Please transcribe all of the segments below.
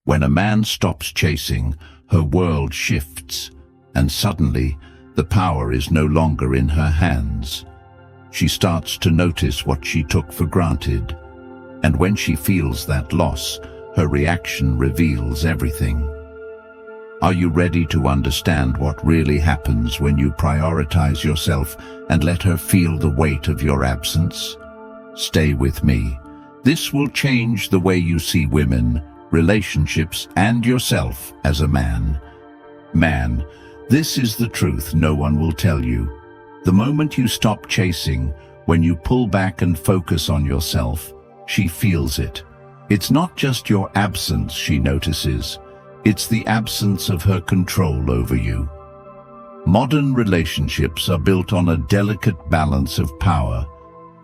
When a man stops chasing, her world shifts, and suddenly the power is no longer in her hands. She starts to notice what she took for granted, and when she feels that loss, her reaction reveals everything. Are you ready to understand what really happens when you prioritize yourself and let her feel the weight of your absence? Stay with me. This will change the way you see women, relationships, and yourself as a man. Man, this is the truth no one will tell you. The moment you stop chasing, when you pull back and focus on yourself, she feels it. It's not just your absence she notices. It's the absence of her control over you. Modern relationships are built on a delicate balance of power,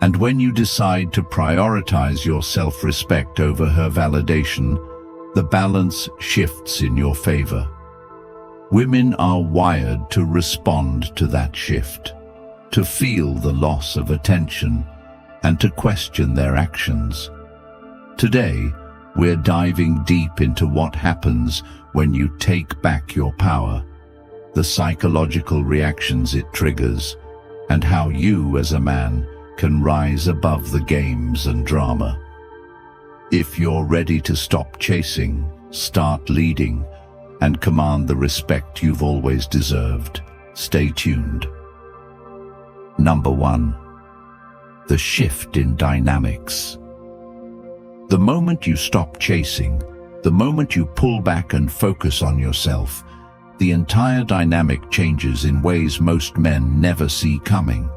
and when you decide to prioritize your self-respect over her validation, the balance shifts in your favor. Women are wired to respond to that shift, to feel the loss of attention, and to question their actions. Today, we're diving deep into what happens when you take back your power, the psychological reactions it triggers, and how you as a man can rise above the games and drama. If you're ready to stop chasing, start leading, and command the respect you've always deserved, stay tuned. Number 1. The shift in dynamics. The moment you stop chasing, the moment you pull back and focus on yourself, the entire dynamic changes in ways most men never see coming.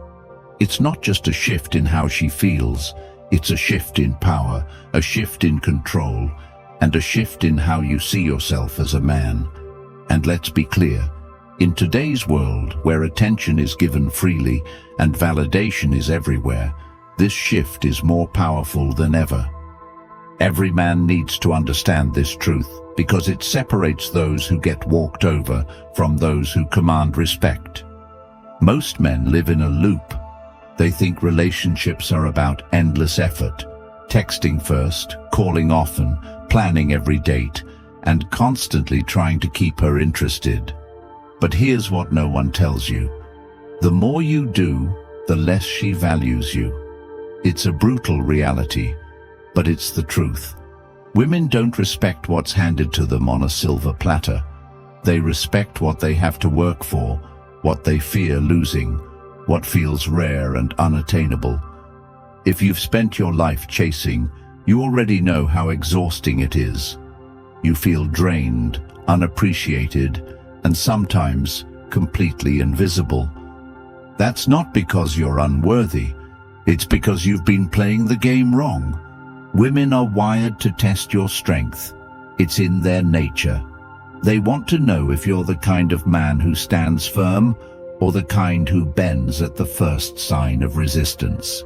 It's not just a shift in how she feels, it's a shift in power, a shift in control, and a shift in how you see yourself as a man. And let's be clear, in today's world where attention is given freely and validation is everywhere, this shift is more powerful than ever. Every man needs to understand this truth because it separates those who get walked over from those who command respect. Most men live in a loop. They think relationships are about endless effort, texting first, calling often, planning every date, and constantly trying to keep her interested. But here's what no one tells you. The more you do, the less she values you. It's a brutal reality, but it's the truth. Women don't respect what's handed to them on a silver platter. They respect what they have to work for, what they fear losing, what feels rare and unattainable. If you've spent your life chasing, you already know how exhausting it is. You feel drained, unappreciated, and sometimes completely invisible. That's not because you're unworthy. It's because you've been playing the game wrong. Women are wired to test your strength. It's in their nature. They want to know if you're the kind of man who stands firm or the kind who bends at the first sign of resistance.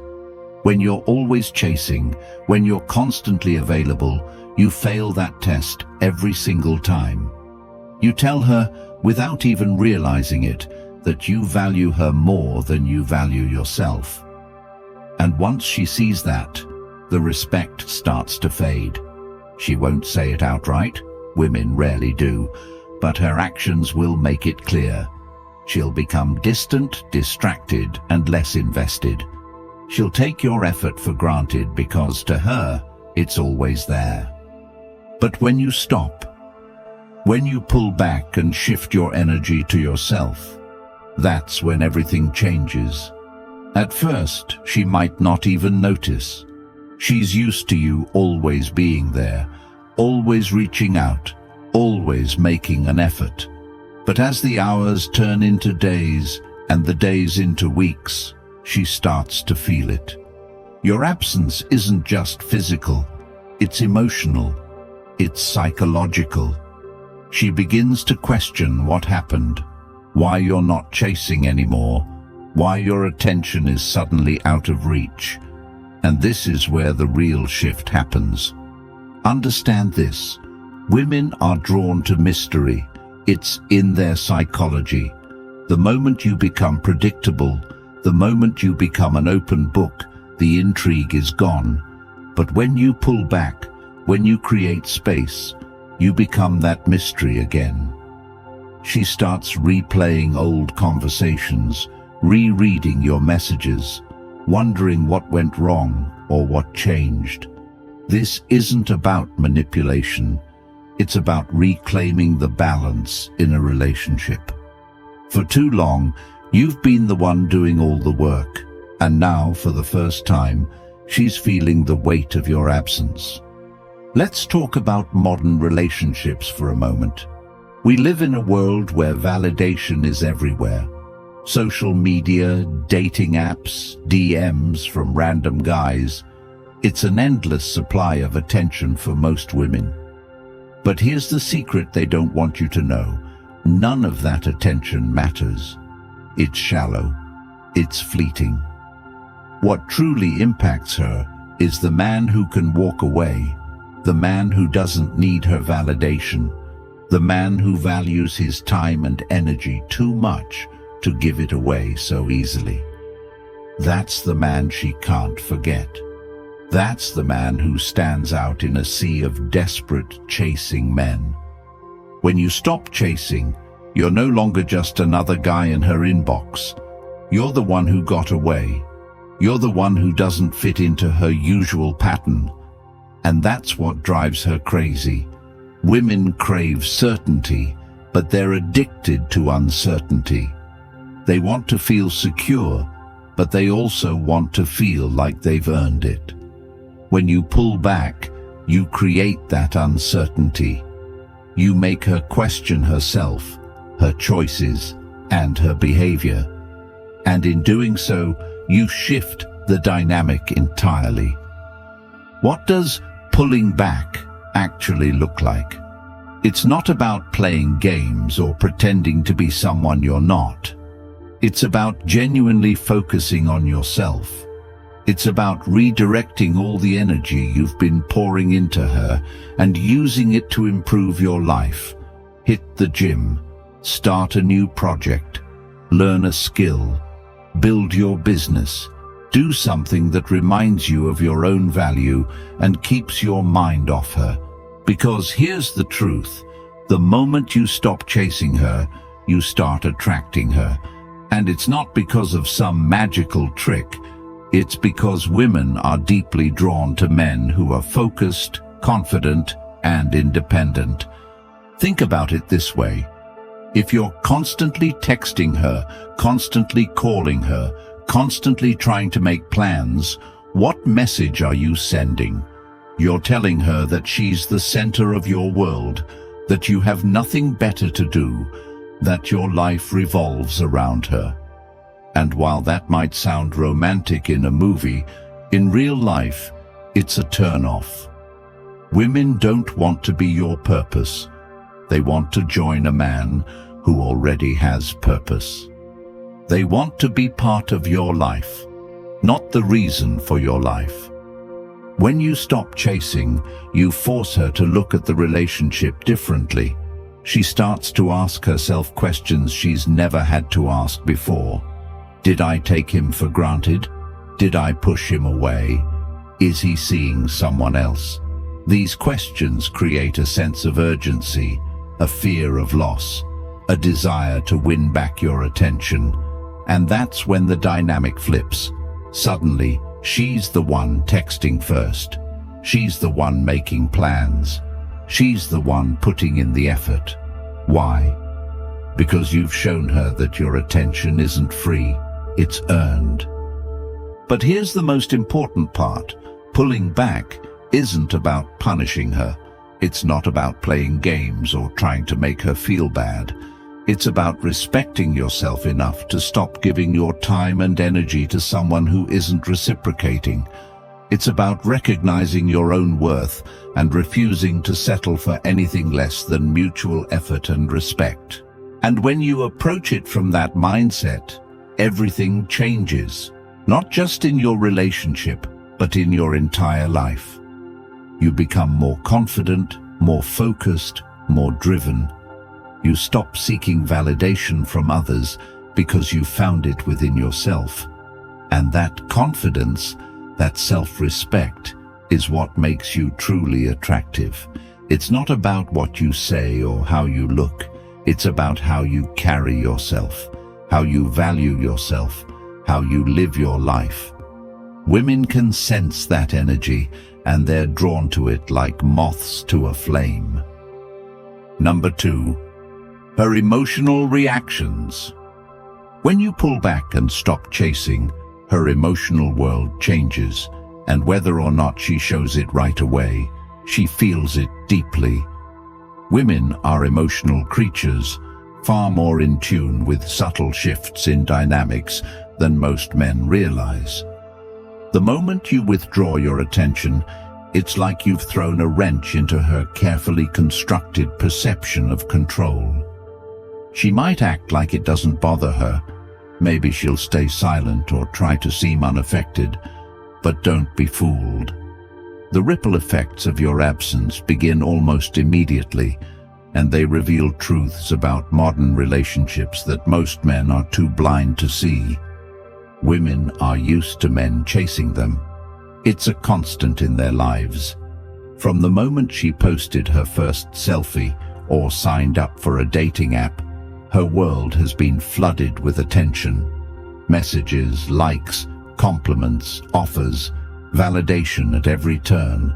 When you're always chasing, when you're constantly available, you fail that test every single time. You tell her, without even realizing it, that you value her more than you value yourself. And once she sees that, the respect starts to fade. She won't say it outright, women rarely do, but her actions will make it clear. She'll become distant, distracted, and less invested. She'll take your effort for granted because to her, it's always there. But when you stop, when you pull back and shift your energy to yourself, that's when everything changes. At first, she might not even notice. She's used to you always being there, always reaching out, always making an effort. But as the hours turn into days and the days into weeks, she starts to feel it. Your absence isn't just physical, it's emotional, it's psychological. She begins to question what happened, why you're not chasing anymore, why your attention is suddenly out of reach. And this is where the real shift happens. Understand this. Women are drawn to mystery. It's in their psychology. The moment you become predictable, the moment you become an open book, the intrigue is gone. But when you pull back, when you create space, You become that mystery again. She starts replaying old conversations, rereading your messages, wondering what went wrong or what changed. This isn't about manipulation. It's about reclaiming the balance in a relationship. For too long, you've been the one doing all the work, and now, for the first time, she's feeling the weight of your absence. Let's talk about modern relationships for a moment. We live in a world where validation is everywhere. Social media, dating apps, DMs from random guys. It's an endless supply of attention for most women. But here's the secret they don't want you to know. None of that attention matters. It's shallow. It's fleeting. What truly impacts her is the man who can walk away, the man who doesn't need her validation, the man who values his time and energy too much to give it away so easily. That's the man she can't forget. That's the man who stands out in a sea of desperate, chasing men. When you stop chasing, you're no longer just another guy in her inbox. You're the one who got away. You're the one who doesn't fit into her usual pattern. And that's what drives her crazy. Women crave certainty, but they're addicted to uncertainty. They want to feel secure, but they also want to feel like they've earned it. When you pull back, you create that uncertainty. You make her question herself, her choices, and her behavior. And in doing so, you shift the dynamic entirely. What does pulling back actually look like? It's not about playing games or pretending to be someone you're not. It's about genuinely focusing on yourself. It's about redirecting all the energy you've been pouring into her and using it to improve your life. Hit the gym, start a new project, learn a skill, build your business, do something that reminds you of your own value and keeps your mind off her. Because here's the truth, the moment you stop chasing her, you start attracting her. And it's not because of some magical trick. It's because women are deeply drawn to men who are focused, confident, and independent. Think about it this way. If you're constantly texting her, constantly calling her, constantly trying to make plans, what message are you sending? You're telling her that she's the center of your world, that you have nothing better to do, that your life revolves around her. And while that might sound romantic in a movie, in real life, it's a turn-off. Women don't want to be your purpose. They want to join a man who already has purpose. They want to be part of your life, not the reason for your life. When you stop chasing, you force her to look at the relationship differently. She starts to ask herself questions she's never had to ask before. Did I take him for granted? Did I push him away? Is he seeing someone else? These questions create a sense of urgency, a fear of loss, a desire to win back your attention. And that's when the dynamic flips. Suddenly, she's the one texting first. She's the one making plans. She's the one putting in the effort. Why? Because you've shown her that your attention isn't free, it's earned. But here's the most important part. Pulling back isn't about punishing her. It's not about playing games or trying to make her feel bad. It's about respecting yourself enough to stop giving your time and energy to someone who isn't reciprocating. It's about recognizing your own worth and refusing to settle for anything less than mutual effort and respect. And when you approach it from that mindset, everything changes, not just in your relationship, but in your entire life. You become more confident, more focused, more driven. You stop seeking validation from others because you found it within yourself. And that confidence, that self-respect, is what makes you truly attractive. It's not about what you say or how you look. It's about how you carry yourself, how you value yourself, how you live your life. Women can sense that energy, and they're drawn to it like moths to a flame. Number 2. Her emotional reactions. When you pull back and stop chasing, her emotional world changes, and whether or not she shows it right away, she feels it deeply. Women are emotional creatures, far more in tune with subtle shifts in dynamics than most men realize. The moment you withdraw your attention, it's like you've thrown a wrench into her carefully constructed perception of control. She might act like it doesn't bother her. Maybe she'll stay silent or try to seem unaffected, but don't be fooled. The ripple effects of your absence begin almost immediately, and they reveal truths about modern relationships that most men are too blind to see. Women are used to men chasing them. It's a constant in their lives. From the moment she posted her first selfie or signed up for a dating app, her world has been flooded with attention. Messages, likes, compliments, offers, validation at every turn.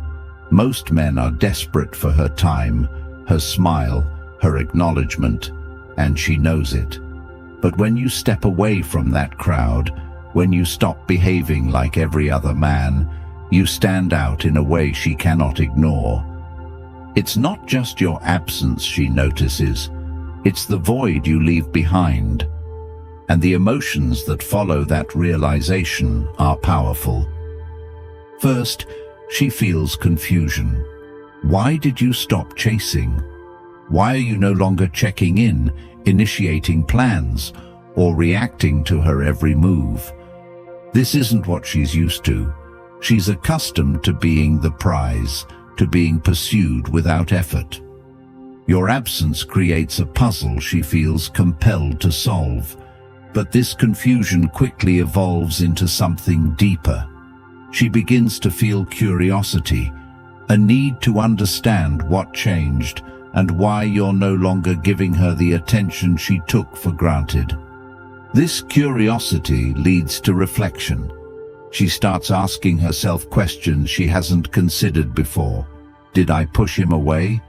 Most men are desperate for her time, her smile, her acknowledgement, and she knows it. But when you step away from that crowd, when you stop behaving like every other man, you stand out in a way she cannot ignore. It's not just your absence she notices, it's the void you leave behind. And the emotions that follow that realization are powerful. First, she feels confusion. Why did you stop chasing? Why are you no longer checking in, initiating plans, or reacting to her every move? This isn't what she's used to. She's accustomed to being the prize, to being pursued without effort. Your absence creates a puzzle she feels compelled to solve, but this confusion quickly evolves into something deeper. She begins to feel curiosity, a need to understand what changed and why you're no longer giving her the attention she took for granted. This curiosity leads to reflection. She starts asking herself questions she hasn't considered before. Did I push him away?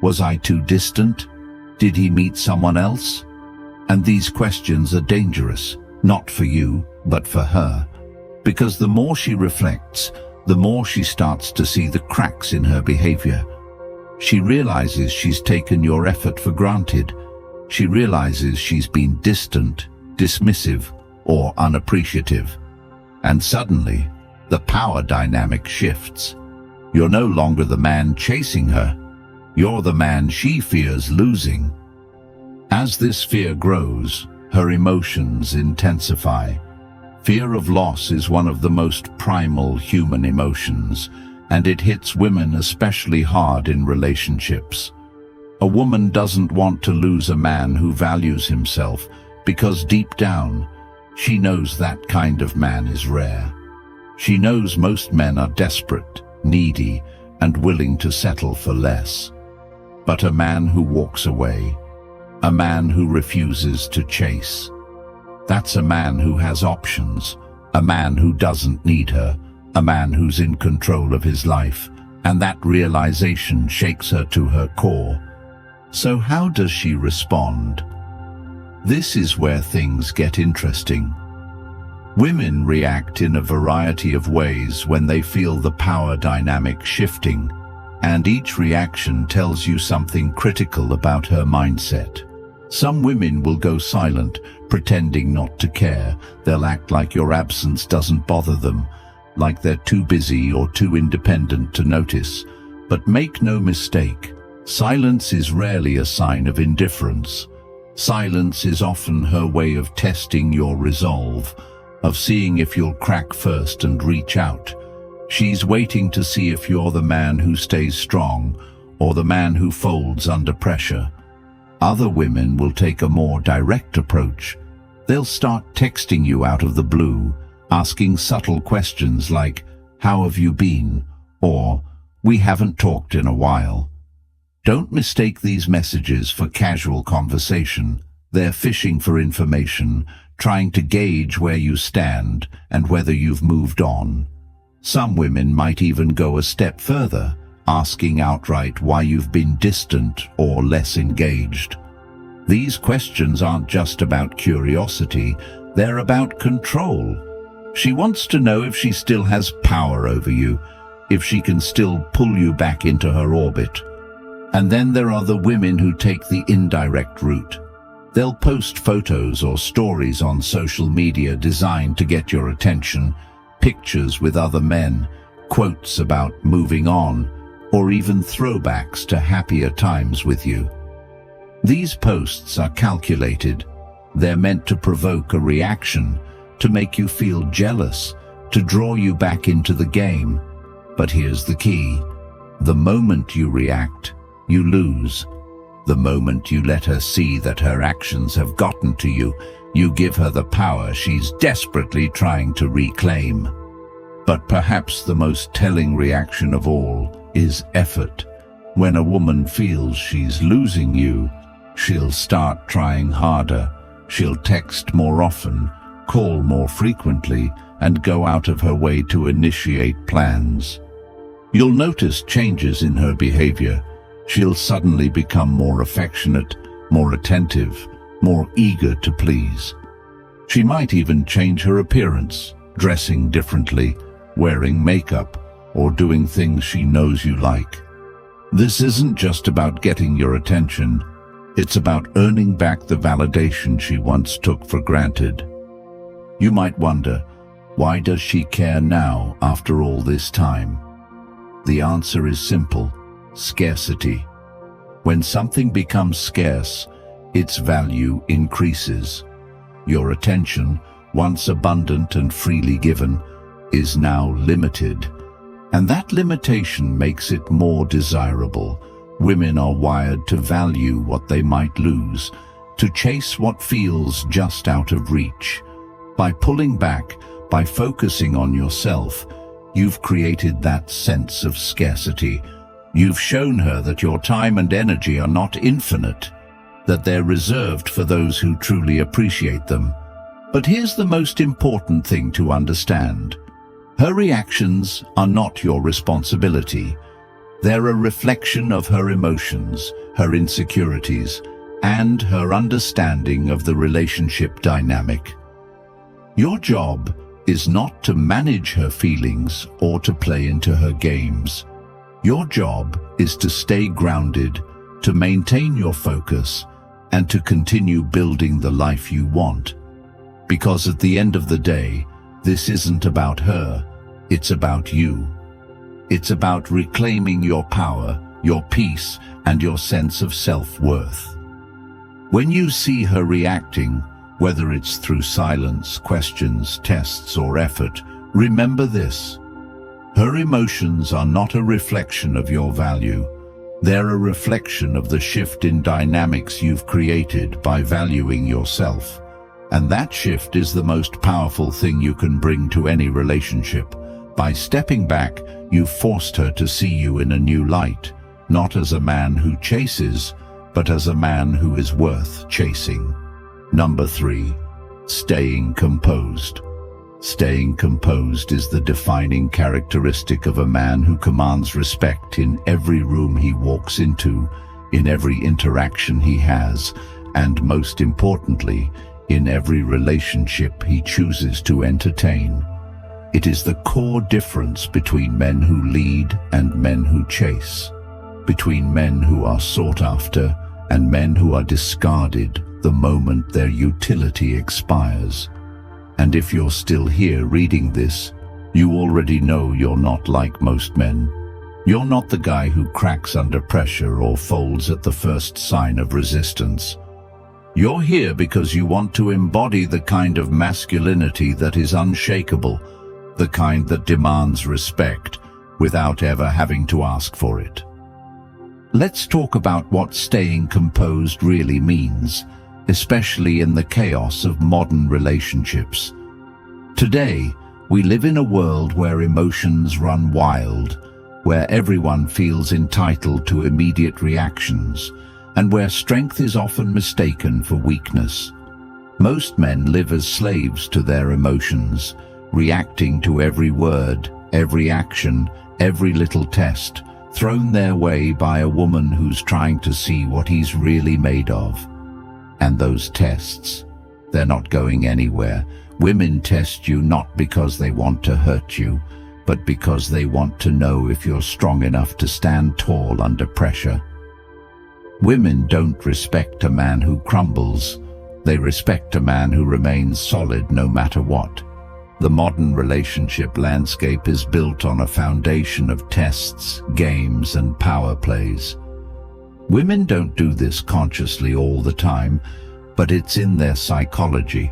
Was I too distant? Did he meet someone else? And these questions are dangerous, not for you, but for her. Because the more she reflects, the more she starts to see the cracks in her behavior. She realizes she's taken your effort for granted. She realizes she's been distant, dismissive, or unappreciative. And suddenly, the power dynamic shifts. You're no longer the man chasing her. You're the man she fears losing. As this fear grows, her emotions intensify. Fear of loss is one of the most primal human emotions, and it hits women especially hard in relationships. A woman doesn't want to lose a man who values himself, because deep down, she knows that kind of man is rare. She knows most men are desperate, needy, and willing to settle for less. But a man who walks away, a man who refuses to chase, that's a man who has options, a man who doesn't need her, a man who's in control of his life, and that realization shakes her to her core. So how does she respond? This is where things get interesting. Women react in a variety of ways when they feel the power dynamic shifting, and each reaction tells you something critical about her mindset. Some women will go silent, pretending not to care. They'll act like your absence doesn't bother them, like they're too busy or too independent to notice. But make no mistake, silence is rarely a sign of indifference. Silence is often her way of testing your resolve, of seeing if you'll crack first and reach out. She's waiting to see if you're the man who stays strong or the man who folds under pressure. Other women will take a more direct approach. They'll start texting you out of the blue, asking subtle questions like, "How have you been?" or "We haven't talked in a while." Don't mistake these messages for casual conversation. They're fishing for information, trying to gauge where you stand and whether you've moved on. Some women might even go a step further, asking outright why you've been distant or less engaged. These questions aren't just about curiosity, they're about control. She wants to know if she still has power over you, if she can still pull you back into her orbit. And then there are the women who take the indirect route. They'll post photos or stories on social media designed to get your attention, pictures with other men, quotes about moving on, or even throwbacks to happier times with you. These posts are calculated. They're meant to provoke a reaction, to make you feel jealous, to draw you back into the game. But here's the key. The moment you react, you lose. The moment you let her see that her actions have gotten to you, you give her the power she's desperately trying to reclaim. But perhaps the most telling reaction of all is effort. When a woman feels she's losing you, she'll start trying harder. She'll text more often, call more frequently, and go out of her way to initiate plans. You'll notice changes in her behavior. She'll suddenly become more affectionate, more attentive, more eager to please. She might even change her appearance, dressing differently, wearing makeup, or doing things she knows you like. This isn't just about getting your attention. It's about earning back the validation she once took for granted. You might wonder, why does she care now after all this time? The answer is simple: scarcity. When something becomes scarce, its value increases. Your attention, once abundant and freely given, is now limited. And that limitation makes it more desirable. Women are wired to value what they might lose, to chase what feels just out of reach. By pulling back, by focusing on yourself, you've created that sense of scarcity. You've shown her that your time and energy are not infinite, that they're reserved for those who truly appreciate them. But here's the most important thing to understand. Her reactions are not your responsibility. They're a reflection of her emotions, her insecurities, and her understanding of the relationship dynamic. Your job is not to manage her feelings or to play into her games. Your job is to stay grounded, to maintain your focus, and to continue building the life you want. Because at the end of the day, this isn't about her, it's about you. It's about reclaiming your power, your peace, and your sense of self-worth. When you see her reacting, whether it's through silence, questions, tests, or effort, remember this. Her emotions are not a reflection of your value. They're a reflection of the shift in dynamics you've created by valuing yourself. And that shift is the most powerful thing you can bring to any relationship. By stepping back, you've forced her to see you in a new light, not as a man who chases, but as a man who is worth chasing. Number 3, staying composed. Staying composed is the defining characteristic of a man who commands respect in every room he walks into, in every interaction he has, and most importantly, in every relationship he chooses to entertain. It is the core difference between men who lead and men who chase, between men who are sought after and men who are discarded the moment their utility expires. And if you're still here reading this, you already know you're not like most men. You're not the guy who cracks under pressure or folds at the first sign of resistance. You're here because you want to embody the kind of masculinity that is unshakable, the kind that demands respect without ever having to ask for it. Let's talk about what staying composed really means, especially in the chaos of modern relationships. Today, we live in a world where emotions run wild, where everyone feels entitled to immediate reactions, and where strength is often mistaken for weakness. Most men live as slaves to their emotions, reacting to every word, every action, every little test, thrown their way by a woman who's trying to see what he's really made of. And those tests, they're not going anywhere. Women test you not because they want to hurt you, but because they want to know if you're strong enough to stand tall under pressure. Women don't respect a man who crumbles. They respect a man who remains solid no matter what. The modern relationship landscape is built on a foundation of tests, games, and power plays. Women don't do this consciously all the time, but it's in their psychology.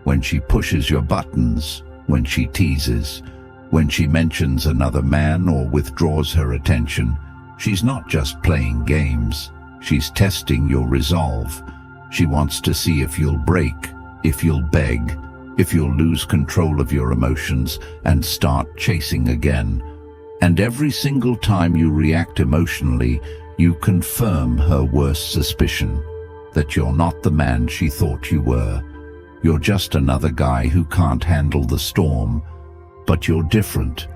When she pushes your buttons, when she teases, when she mentions another man or withdraws her attention, she's not just playing games. She's testing your resolve. She wants to see if you'll break, if you'll beg, if you'll lose control of your emotions and start chasing again. And every single time you react emotionally, you confirm her worst suspicion, that you're not the man she thought you were. You're just another guy who can't handle the storm. But you're different.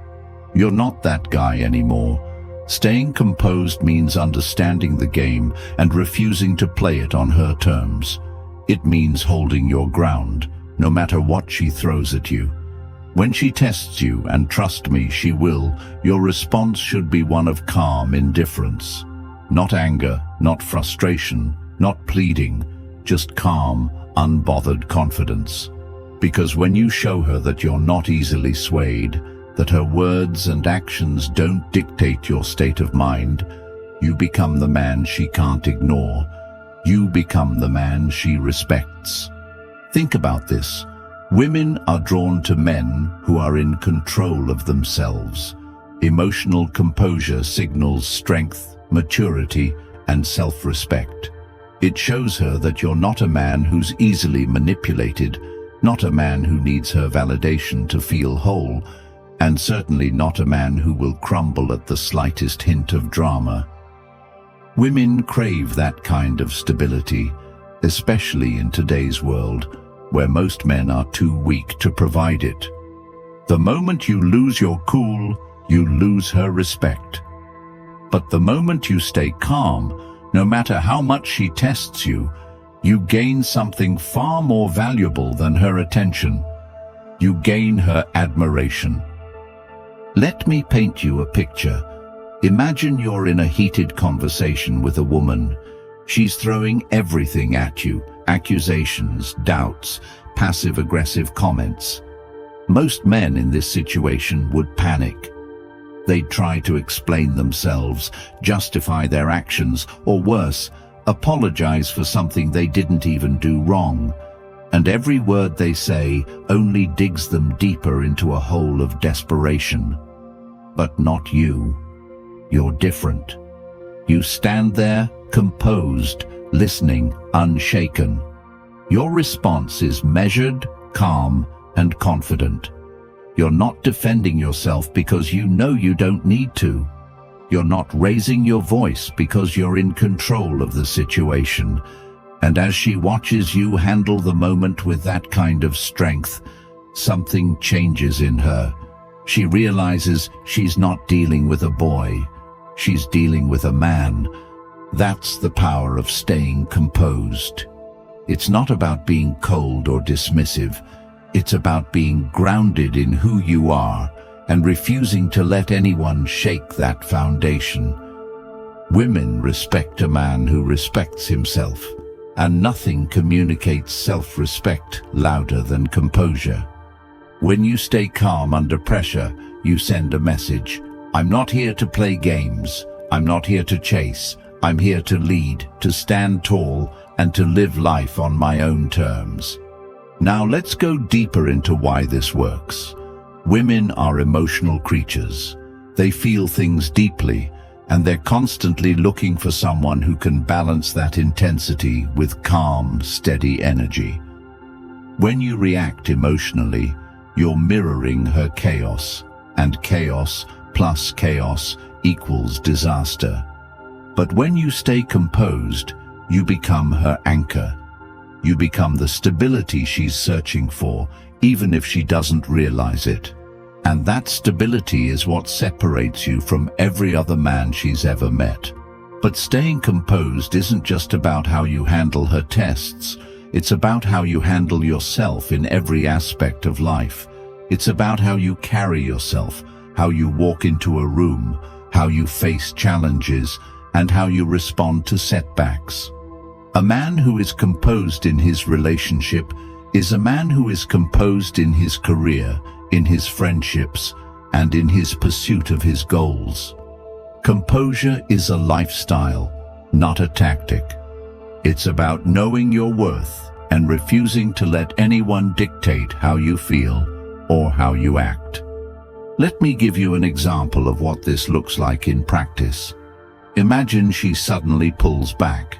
You're not that guy anymore. Staying composed means understanding the game and refusing to play it on her terms. It means holding your ground, no matter what she throws at you. When she tests you, and trust me, she will, your response should be one of calm indifference. Not anger, not frustration, not pleading, just calm, unbothered confidence. Because when you show her that you're not easily swayed, that her words and actions don't dictate your state of mind, you become the man she can't ignore. You become the man she respects. Think about this. Women are drawn to men who are in control of themselves. Emotional composure signals strength, maturity, and self-respect. It shows her that you're not a man who's easily manipulated, not a man who needs her validation to feel whole, and certainly not a man who will crumble at the slightest hint of drama. Women crave that kind of stability, especially in today's world, where most men are too weak to provide it. The moment you lose your cool, you lose her respect. But the moment you stay calm, no matter how much she tests you, you gain something far more valuable than her attention. You gain her admiration. Let me paint you a picture. Imagine you're in a heated conversation with a woman. She's throwing everything at you: accusations, doubts, passive-aggressive comments. Most men in this situation would panic. They'd try to explain themselves, justify their actions, or worse, apologize for something they didn't even do wrong. And every word they say only digs them deeper into a hole of desperation. But not you. You're different. You stand there, composed, listening, unshaken. Your response is measured, calm, and confident. You're not defending yourself because you know you don't need to. You're not raising your voice because you're in control of the situation. And as she watches you handle the moment with that kind of strength, something changes in her. She realizes she's not dealing with a boy. She's dealing with a man. That's the power of staying composed. It's not about being cold or dismissive. It's about being grounded in who you are and refusing to let anyone shake that foundation. Women respect a man who respects himself, and nothing communicates self-respect louder than composure. When you stay calm under pressure, you send a message. I'm not here to play games. I'm not here to chase. I'm here to lead, to stand tall, and to live life on my own terms. Now let's go deeper into why this works. Women are emotional creatures. They feel things deeply, and they're constantly looking for someone who can balance that intensity with calm, steady energy. When you react emotionally, you're mirroring her chaos, and chaos plus chaos equals disaster. But when you stay composed, you become her anchor. You become the stability she's searching for, even if she doesn't realize it. And that stability is what separates you from every other man she's ever met. But staying composed isn't just about how you handle her tests. It's about how you handle yourself in every aspect of life. It's about how you carry yourself, how you walk into a room, how you face challenges, and how you respond to setbacks. A man who is composed in his relationship is a man who is composed in his career, in his friendships, and in his pursuit of his goals. Composure is a lifestyle, not a tactic. It's about knowing your worth and refusing to let anyone dictate how you feel or how you act. Let me give you an example of what this looks like in practice. Imagine she suddenly pulls back.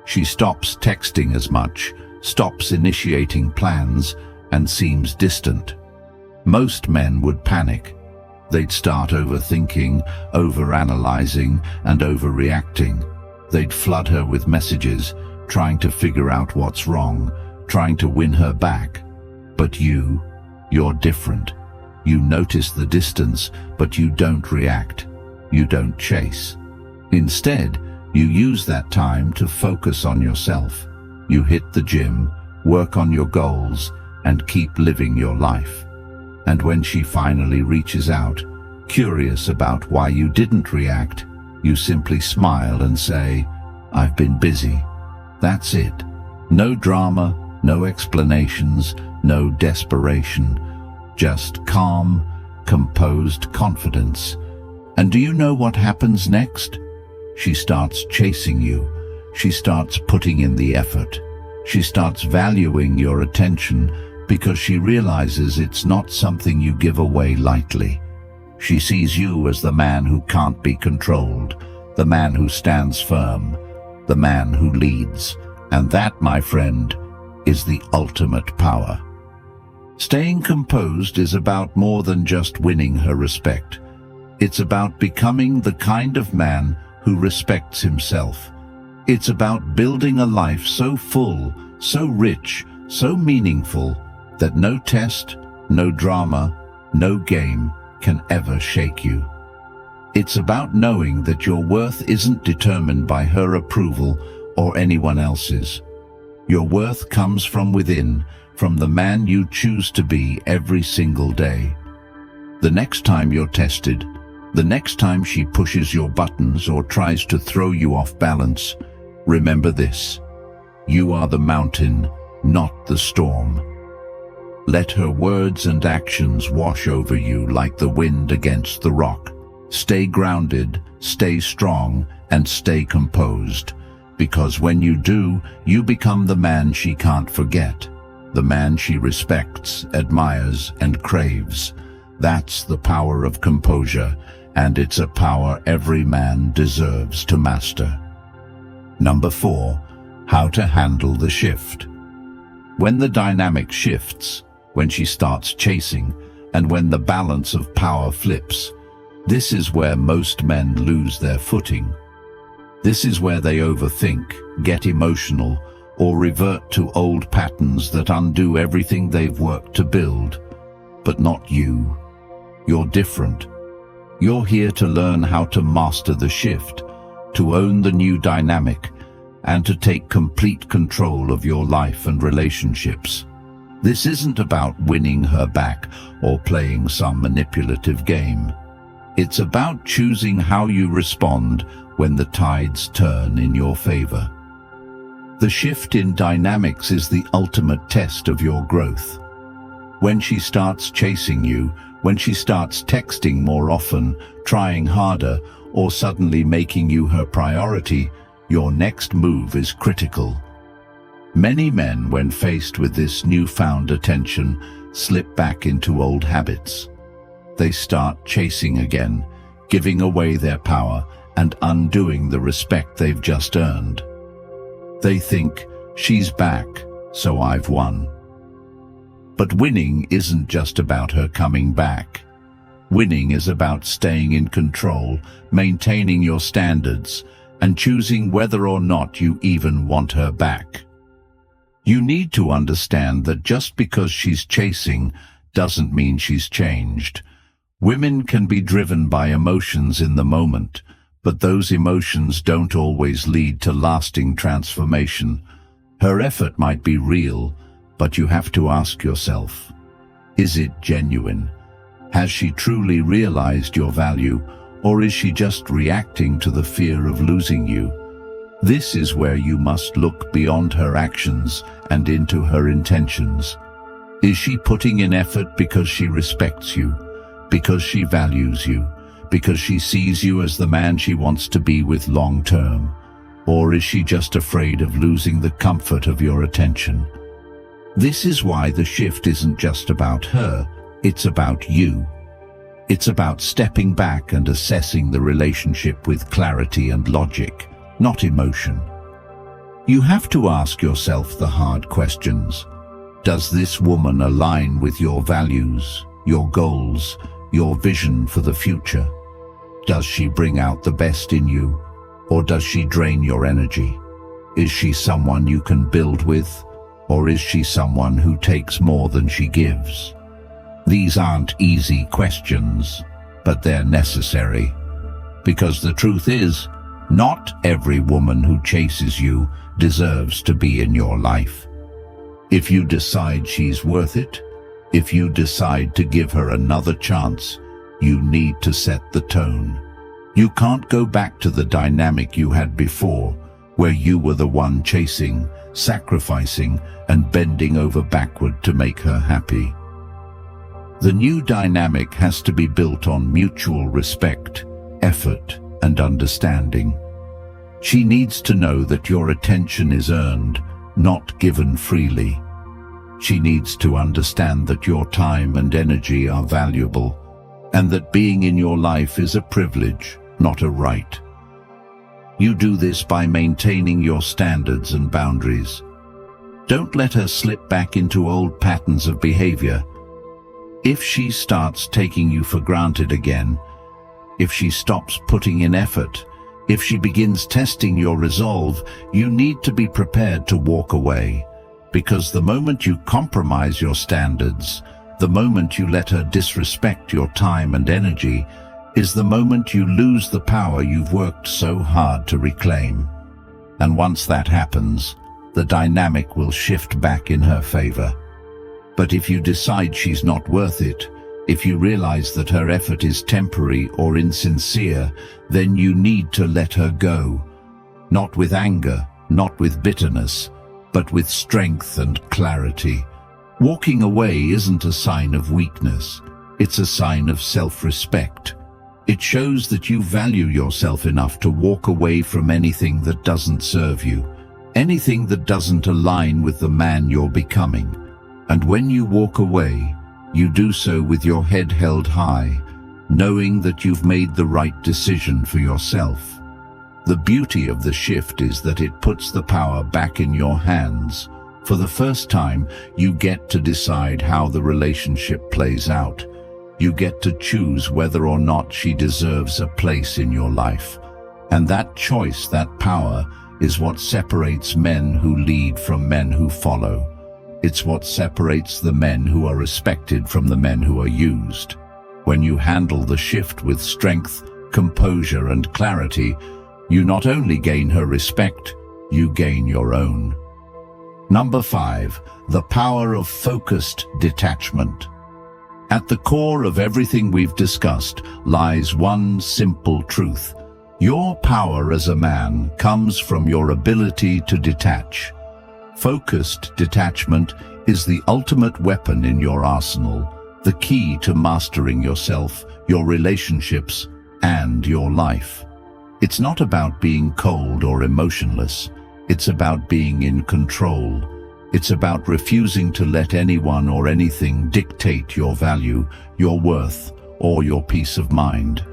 She stops texting as much, stops initiating plans, and seems distant. Most men would panic. They'd start overthinking, overanalyzing, and overreacting. They'd flood her with messages, trying to figure out what's wrong, trying to win her back. But you're different. You notice the distance, but you don't react. You don't chase. Instead, you use that time to focus on yourself. You hit the gym, work on your goals, and keep living your life. And when she finally reaches out, curious about why you didn't react, you simply smile and say, "I've been busy." That's it. No drama, no explanations, no desperation. Just calm, composed confidence. And do you know what happens next? She starts chasing you. She starts putting in the effort. She starts valuing your attention because she realizes it's not something you give away lightly. She sees you as the man who can't be controlled, the man who stands firm, the man who leads. And that, my friend, is the ultimate power. Staying composed is about more than just winning her respect. It's about becoming the kind of man who respects himself. It's about building a life so full, so rich, so meaningful, that no test, no drama, no game can ever shake you. It's about knowing that your worth isn't determined by her approval or anyone else's. Your worth comes from within, from the man you choose to be every single day. The next time you're tested, the next time she pushes your buttons or tries to throw you off balance, remember this: you are the mountain, not the storm. Let her words and actions wash over you like the wind against the rock. Stay grounded, stay strong, and stay composed. Because when you do, you become the man she can't forget, the man she respects, admires, and craves. That's the power of composure, and it's a power every man deserves to master. Number 4, how to handle the shift. When the dynamic shifts, when she starts chasing, and when the balance of power flips, this is where most men lose their footing. This is where they overthink, get emotional, or revert to old patterns that undo everything they've worked to build. But not you. You're different. You're here to learn how to master the shift, to own the new dynamic, and to take complete control of your life and relationships. This isn't about winning her back or playing some manipulative game. It's about choosing how you respond when the tides turn in your favor. The shift in dynamics is the ultimate test of your growth. When she starts chasing you, when she starts texting more often, trying harder, or suddenly making you her priority, your next move is critical. Many men, when faced with this newfound attention, slip back into old habits. They start chasing again, giving away their power and undoing the respect they've just earned. They think, she's back, so I've won. But winning isn't just about her coming back. Winning is about staying in control, maintaining your standards, and choosing whether or not you even want her back. You need to understand that just because she's chasing doesn't mean she's changed. Women can be driven by emotions in the moment, but those emotions don't always lead to lasting transformation. Her effort might be real, but you have to ask yourself, is it genuine? Has she truly realized your value, or is she just reacting to the fear of losing you? This is where you must look beyond her actions and into her intentions. Is she putting in effort because she respects you, because she values you, because she sees you as the man she wants to be with long term? Or is she just afraid of losing the comfort of your attention? This is why the shift isn't just about her, it's about you. It's about stepping back and assessing the relationship with clarity and logic, not emotion. You have to ask yourself the hard questions. Does this woman align with your values, your goals, your vision for the future? Does she bring out the best in you, or does she drain your energy? Is she someone you can build with, or is she someone who takes more than she gives? These aren't easy questions, but they're necessary. Because the truth is, not every woman who chases you deserves to be in your life. If you decide she's worth it, if you decide to give her another chance, you need to set the tone. You can't go back to the dynamic you had before, where you were the one chasing, sacrificing, and bending over backward to make her happy. The new dynamic has to be built on mutual respect, effort, and understanding. She needs to know that your attention is earned, not given freely. She needs to understand that your time and energy are valuable, and that being in your life is a privilege, not a right. You do this by maintaining your standards and boundaries. Don't let her slip back into old patterns of behavior. If she starts taking you for granted again, if she stops putting in effort, if she begins testing your resolve, you need to be prepared to walk away. Because the moment you compromise your standards, the moment you let her disrespect your time and energy, is the moment you lose the power you've worked so hard to reclaim. And once that happens, the dynamic will shift back in her favor. But if you decide she's not worth it, if you realize that her effort is temporary or insincere, then you need to let her go. Not with anger, not with bitterness, but with strength and clarity. Walking away isn't a sign of weakness, it's a sign of self-respect. It shows that you value yourself enough to walk away from anything that doesn't serve you, anything that doesn't align with the man you're becoming. And when you walk away, you do so with your head held high, knowing that you've made the right decision for yourself. The beauty of the shift is that it puts the power back in your hands. For the first time, you get to decide how the relationship plays out. You get to choose whether or not she deserves a place in your life. And that choice, that power, is what separates men who lead from men who follow. It's what separates the men who are respected from the men who are used. When you handle the shift with strength, composure, and clarity, you not only gain her respect, you gain your own. Number 5, the power of focused detachment. At the core of everything we've discussed lies one simple truth. Your power as a man comes from your ability to detach. Focused detachment is the ultimate weapon in your arsenal, the key to mastering yourself, your relationships, and your life. It's not about being cold or emotionless. It's about being in control. It's about refusing to let anyone or anything dictate your value, your worth, or your peace of mind.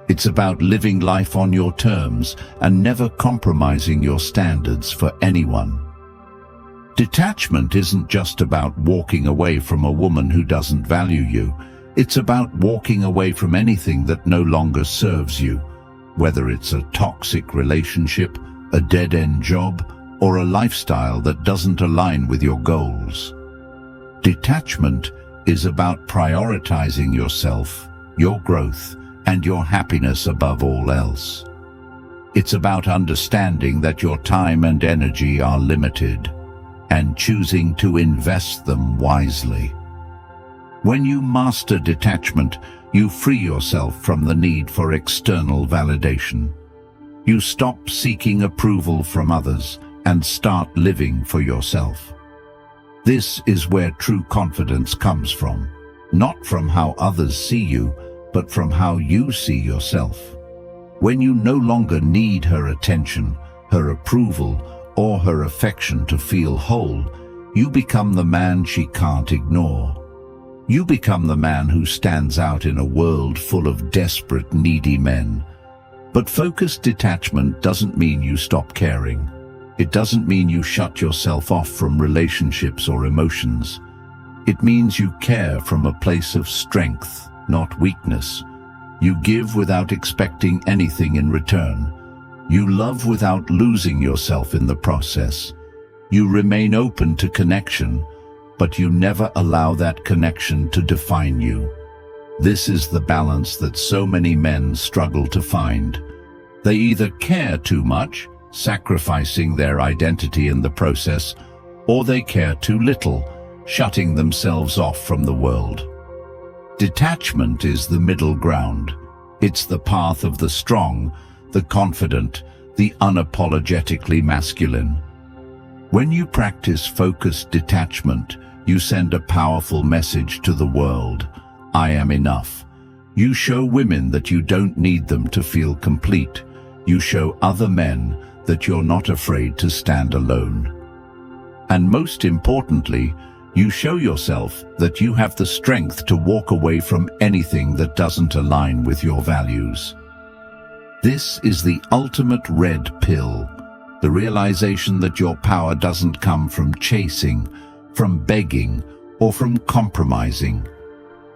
It's about living life on your terms and never compromising your standards for anyone. Detachment isn't just about walking away from a woman who doesn't value you. It's about walking away from anything that no longer serves you, whether it's a toxic relationship, a dead-end job, or a lifestyle that doesn't align with your goals. Detachment is about prioritizing yourself, your growth, and your happiness above all else. It's about understanding that your time and energy are limited, and choosing to invest them wisely. When you master detachment, you free yourself from the need for external validation. You stop seeking approval from others and start living for yourself. This is where true confidence comes from, not from how others see you, but from how you see yourself. When you no longer need her attention, her approval, or her affection to feel whole, you become the man she can't ignore. You become the man who stands out in a world full of desperate, needy men. But focused detachment doesn't mean you stop caring. It doesn't mean you shut yourself off from relationships or emotions. It means you care from a place of strength, not weakness. You give without expecting anything in return. You love without losing yourself in the process. You remain open to connection, but you never allow that connection to define you. This is the balance that so many men struggle to find. They either care too much, sacrificing their identity in the process, or they care too little, shutting themselves off from the world. Detachment is the middle ground. It's the path of the strong, the confident, the unapologetically masculine. When you practice focused detachment, you send a powerful message to the world. I am enough. You show women that you don't need them to feel complete. You show other men that you're not afraid to stand alone. And most importantly, you show yourself that you have the strength to walk away from anything that doesn't align with your values. This is the ultimate red pill, the realization that your power doesn't come from chasing, from begging, or from compromising.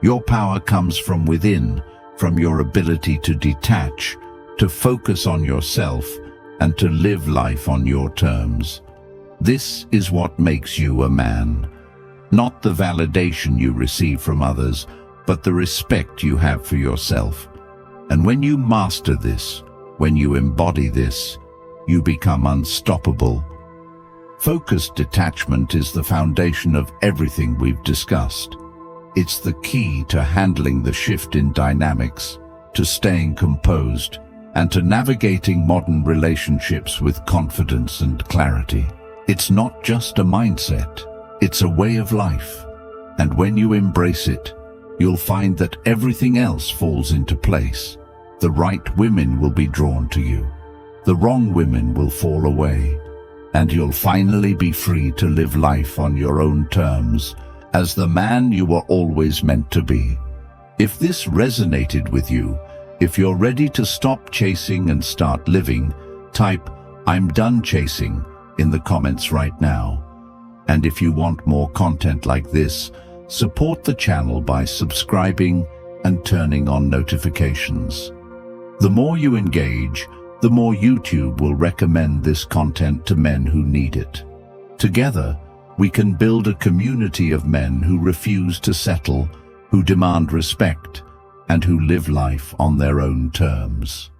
Your power comes from within, from your ability to detach, to focus on yourself, and to live life on your terms. This is what makes you a man. Not the validation you receive from others, but the respect you have for yourself. And when you master this, when you embody this, you become unstoppable. Focused detachment is the foundation of everything we've discussed. It's the key to handling the shift in dynamics, to staying composed, and to navigating modern relationships with confidence and clarity. It's not just a mindset, it's a way of life. And when you embrace it, you'll find that everything else falls into place. The right women will be drawn to you. The wrong women will fall away. And you'll finally be free to live life on your own terms, as the man you were always meant to be. If this resonated with you, if you're ready to stop chasing and start living, type "I'm done chasing" in the comments right now. And if you want more content like this, support the channel by subscribing and turning on notifications. The more you engage, the more YouTube will recommend this content to men who need it. Together, we can build a community of men who refuse to settle, who demand respect, and who live life on their own terms.